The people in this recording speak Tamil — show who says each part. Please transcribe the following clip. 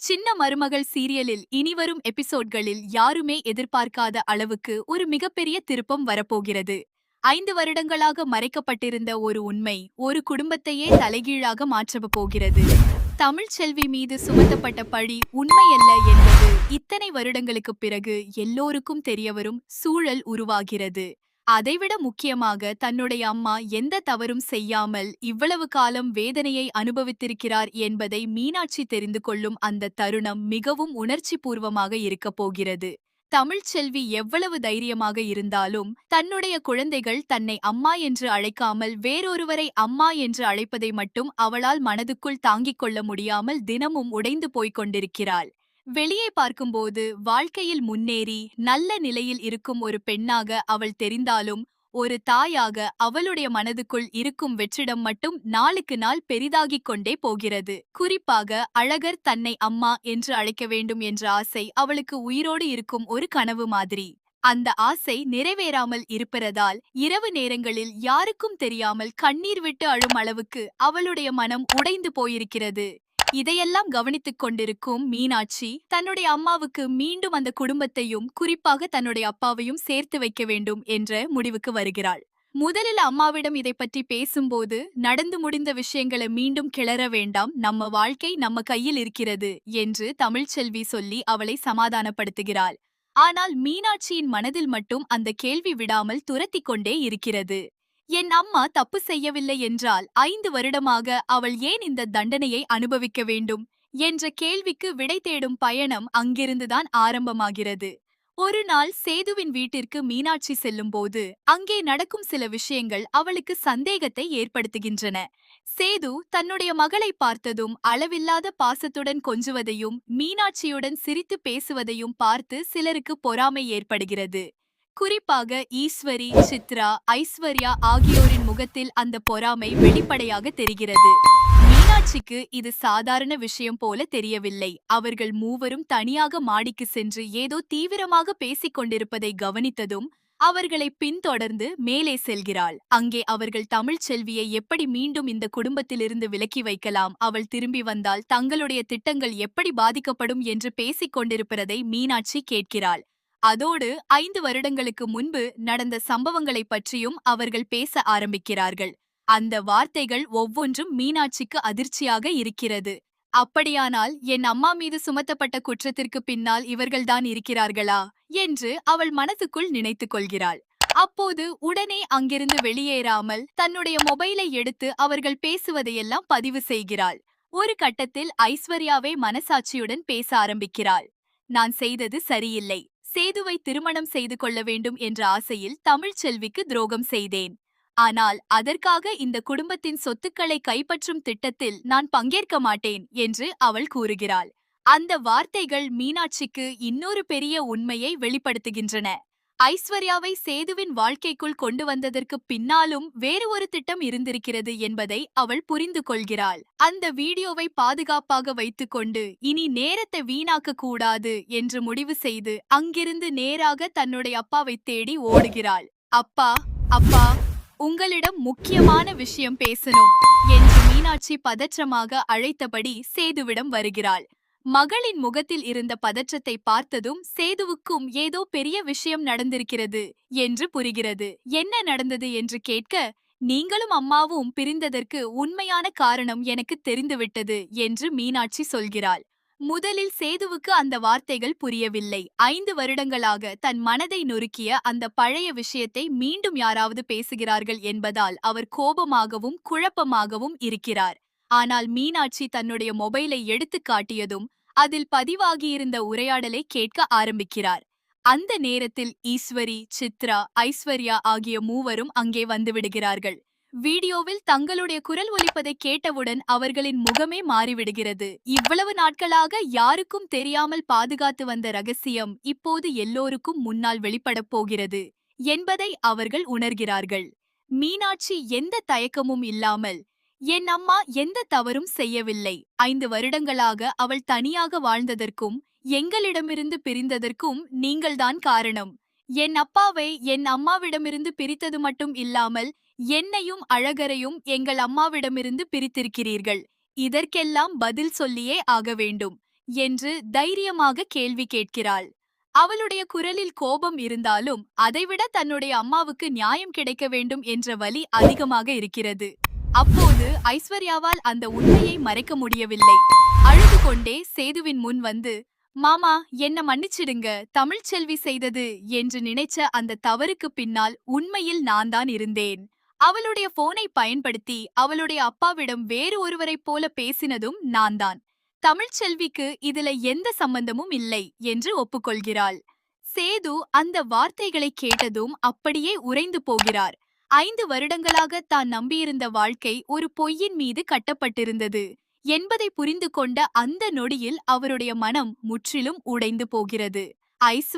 Speaker 1: சின்ன மருமகள் சீரியலில் இனிவரும் எபிசோட்களில் யாருமே எதிர்பார்க்காத அளவுக்கு ஒரு மிகப்பெரிய திருப்பம் வரப்போகிறது. 5 வருடங்களாக மறைக்கப்பட்டிருந்த ஒரு உண்மை ஒரு குடும்பத்தையே தலைகீழாக மாற்றப் போகிறது. தமிழ்ச்செல்வி மீது சுமத்தப்பட்ட பழி உண்மையல்ல என்பது இத்தனை வருடங்களுக்குப் பிறகு எல்லோருக்கும் தெரியவரும் சூழல் உருவாகிறது. அதைவிட முக்கியமாக தன்னுடைய அம்மா எந்த தவறும் செய்யாமல் இவ்வளவு காலம் வேதனையை அனுபவித்திருக்கிறார் என்பதை மீனாட்சி தெரிந்து கொள்ளும் அந்த தருணம் மிகவும் உணர்ச்சி பூர்வமாக இருக்கப் போகிறது. தமிழ்ச்செல்வி எவ்வளவு தைரியமாக இருந்தாலும் தன்னுடைய குழந்தைகள் தன்னை அம்மா என்று அழைக்காமல் வேறொருவரை அம்மா என்று அழைப்பதை மட்டும் அவளால் மனதுக்குள் தாங்கிக் கொள்ள முடியாமல் தினமும் உடைந்து போய்க் கொண்டிருக்கிறாள். வெளியே பார்க்கும்போது வாழ்க்கையில் முன்னேறி நல்ல நிலையில் இருக்கும் ஒரு பெண்ணாக அவள் தெரிந்தாலும் ஒரு தாயாக அவளுடைய மனதுக்குள் இருக்கும் வெற்றிடம் மட்டும் நாளுக்கு நாள் பெரிதாகிக் கொண்டே போகிறது. குறிப்பாக அழகர் தன்னை அம்மா என்று அழைக்க வேண்டும் என்ற ஆசை அவளுக்கு உயிரோடு இருக்கும் ஒரு கனவு மாதிரி. அந்த ஆசை நிறைவேறாமல் இருப்பதால் இரவு நேரங்களில் யாருக்கும் தெரியாமல் கண்ணீர் விட்டு அழும் அளவுக்கு அவளுடைய மனம் உடைந்து போயிருக்கிறது. இதையெல்லாம் கவனித்துக் கொண்டிருக்கும் மீனாட்சி தன்னுடைய அம்மாவுக்கு மீண்டும் அந்த குடும்பத்தையும் குறிப்பாக தன்னுடைய அப்பாவையும் சேர்த்து வைக்க வேண்டும் என்ற முடிவுக்கு வருகிறாள். முதலில் அம்மாவிடம் இதை பற்றி பேசும்போது நடந்து முடிந்த விஷயங்களை மீண்டும் கிளற வேண்டாம், நம்ம வாழ்க்கை நம்ம கையில் இருக்கிறது என்று தமிழ்ச்செல்வி சொல்லி அவளை சமாதானப்படுத்துகிறாள். ஆனால் மீனாட்சியின் மனதில் மட்டும் அந்த கேள்வி விடாமல் துரத்திக் கொண்டே இருக்கிறது. என் அம்மா தப்பு செய்யவில்லை என்றால் 5 வருடமாக அவள் ஏன் இந்த தண்டனையை அனுபவிக்க வேண்டும் என்ற கேள்விக்கு விடை தேடும் பயணம் அங்கிருந்துதான் ஆரம்பமாகிறது. ஒரு நாள் சேதுவின் வீட்டிற்கு மீனாட்சி செல்லும்போது அங்கே நடக்கும் சில விஷயங்கள் அவளுக்கு சந்தேகத்தை ஏற்படுத்துகின்றன. சேது தன்னுடைய மகளை பார்த்ததும் அளவில்லாத பாசத்துடன் கொஞ்சுவதையும் மீனாட்சியுடன் சிரித்து பேசுவதையும் பார்த்து சிலருக்கு பொறாமை ஏற்படுகிறது. குறிப்பாக ஈஸ்வரி, சித்ரா, ஐஸ்வர்யா ஆகியோரின் முகத்தில் அந்த பொறாமை வெளிப்படையாக தெரிகிறது. மீனாட்சிக்கு இது சாதாரண விஷயம் போல தெரியவில்லை. அவர்கள் மூவரும் தனியாக மாடிக்கு சென்று ஏதோ தீவிரமாக பேசிக் கொண்டிருப்பதை கவனித்ததும் அவர்களை பின்தொடர்ந்து மேலே செல்கிறாள். அங்கே அவர்கள் தமிழ்ச்செல்வியை எப்படி மீண்டும் இந்த குடும்பத்திலிருந்து விலக்கி வைக்கலாம், அவள் திரும்பி வந்தால் தங்களுடைய திட்டங்கள் எப்படி பாதிக்கப்படும் என்று பேசிக் கொண்டிருப்பதை மீனாட்சி கேட்கிறாள். அதோடு 5 வருடங்களுக்கு முன்பு நடந்த சம்பவங்களைப் பற்றியும் அவர்கள் பேச ஆரம்பிக்கிறார்கள். அந்த வார்த்தைகள் ஒவ்வொன்றும் மீனாட்சிக்கு அதிர்ச்சியாக இருக்கிறது. அப்படியானால் என் அம்மா மீது சுமத்தப்பட்ட குற்றத்திற்கு பின்னால் இவர்கள்தான் இருக்கிறார்களா என்று அவள் மனதுக்குள் நினைத்துக் கொள்கிறாள். அப்போது உடனே அங்கிருந்து வெளியேறாமல் தன்னுடைய மொபைலை எடுத்து அவர்கள் பேசுவதையெல்லாம் பதிவு செய்கிறாள். ஒரு கட்டத்தில் ஐஸ்வர்யாவே மனசாட்சியுடன் பேச ஆரம்பிக்கிறாள். நான் செய்தது சரியில்லை. சேதுவை திருமணம் செய்து கொள்ள வேண்டும் என்ற ஆசையில் தமிழ்ச்செல்விக்கு துரோகம் செய்தேன். ஆனால் அதற்காக இந்த குடும்பத்தின் சொத்துக்களை கைப்பற்றும் திட்டத்தில் நான் பங்கேற்க மாட்டேன் என்று அவள் கூறுகிறாள். அந்த வார்த்தைகள் மீனாட்சிக்கு இன்னொரு பெரிய உண்மையை வெளிப்படுத்துகின்றன. ஐஸ்வர்யாவை சேதுவின் வாழ்க்கைக்குள் கொண்டு வந்ததற்கு பின்னாலும் வேறு ஒரு திட்டம் இருந்திருக்கிறது என்பதை அவள் புரிந்து கொள்கிறாள். அந்த வீடியோவை பாதுகாப்பாக வைத்துக்கொண்டு இனி நேரத்தை வீணாக்க கூடாது என்று முடிவு செய்து அங்கிருந்து நேராக தன்னுடைய அப்பாவை தேடி ஓடுகிறாள். அப்பா, அப்பா, உங்களிடம் முக்கியமான விஷயம் பேசணும் என்று மீனாட்சி பதற்றமாக அழைத்தபடி சேதுவிடம் வருகிறாள். மகளின் முகத்தில் இருந்த பதற்றத்தை பார்த்ததும் சேதுவுக்கும் ஏதோ பெரிய விஷயம் நடந்திருக்கிறது என்று புரிகிறது. என்ன நடந்தது என்று கேட்க, நீங்களும் அம்மாவும் பிரிந்ததற்கு உண்மையான காரணம் எனக்கு தெரிந்துவிட்டது என்று மீனாட்சி சொல்கிறாள். முதலில் சேதுவுக்கு அந்த வார்த்தைகள் புரியவில்லை. 5 வருடங்களாக தன் மனதை நொறுக்கிய அந்த பழைய விஷயத்தை மீண்டும் யாராவது பேசுகிறார்கள் என்பதால் அவர் கோபமாகவும் குழப்பமாகவும் இருக்கிறார். ஆனால் மீனாட்சி தன்னுடைய மொபைலை எடுத்து காட்டியதும் அதில் பதிவாகியிருந்த உரையாடலை கேட்க ஆரம்பிக்கிறார். அந்த நேரத்தில் ஈஸ்வரி, சித்ரா, ஐஸ்வர்யா ஆகிய மூவரும் அங்கே வந்துவிடுகிறார்கள். வீடியோவில் தங்களுடைய குரல் ஒலிப்பதை கேட்டவுடன் அவர்களின் முகமே மாறிவிடுகிறது. இவ்வளவு நாட்களாக யாருக்கும் தெரியாமல் பாதுகாத்து வந்த ரகசியம் இப்போது எல்லோருக்கும் முன்னால் வெளிப்படப் போகிறது என்பதை அவர்கள் உணர்கிறார்கள். மீனாட்சி எந்த தயக்கமும் இல்லாமல், என் அம்மா எந்த தவறும் செய்யவில்லை. 5 வருடங்களாக அவள் தனியாக வாழ்ந்ததற்கும் எங்களிடமிருந்து பிரிந்ததற்கும் நீங்கள்தான் காரணம். என் அப்பாவை என் அம்மாவிடமிருந்து பிரித்தது மட்டும் இல்லாமல் என்னையும் அழகரையும் எங்கள் அம்மாவிடமிருந்து பிரித்திருக்கிறீர்கள். இதற்கெல்லாம் பதில் சொல்லியே ஆக வேண்டும். என்று தைரியமாக கேள்வி கேட்கிறாள். அவளுடைய குரலில் கோபம் இருந்தாலும் அதைவிட தன்னுடைய அம்மாவுக்கு நியாயம் கிடைக்க வேண்டும் என்ற வலி அதிகமாக இருக்கிறது. அப்போது ஐஸ்வர்யாவால் அந்த உண்மையை மறைக்க முடியவில்லை. அழுது கொண்டே சேதுவின் முன் வந்து, மாமா, என்ன மன்னிச்சிடுங்க, தமிழ்ச்செல்வி செய்தது என்று நினைச்ச அந்த தவறுக்கு பின்னால் உண்மையில் நான் தான் இருந்தேன். அவளுடைய போனை பயன்படுத்தி அவளுடைய அப்பாவிடம் வேறு ஒருவரைப் போல பேசினதும் நான் தான். தமிழ்ச்செல்விக்கு இதுல எந்த சம்பந்தமும் இல்லை என்று ஒப்புக்கொள்கிறாள். சேது அந்த வார்த்தைகளை கேட்டதும் அப்படியே உறைந்து போகிறார். 5 வருடங்களாக தான் நம்பியிருந்த வாழ்க்கை ஒரு பொய்யின் மீது கட்டப்பட்டிருந்தது என்பதை புரிந்து கொண்ட அந்த நொடியில் அவருடைய மனம் முற்றிலும் உடைந்து போகிறது. ஐஸ்வர்யா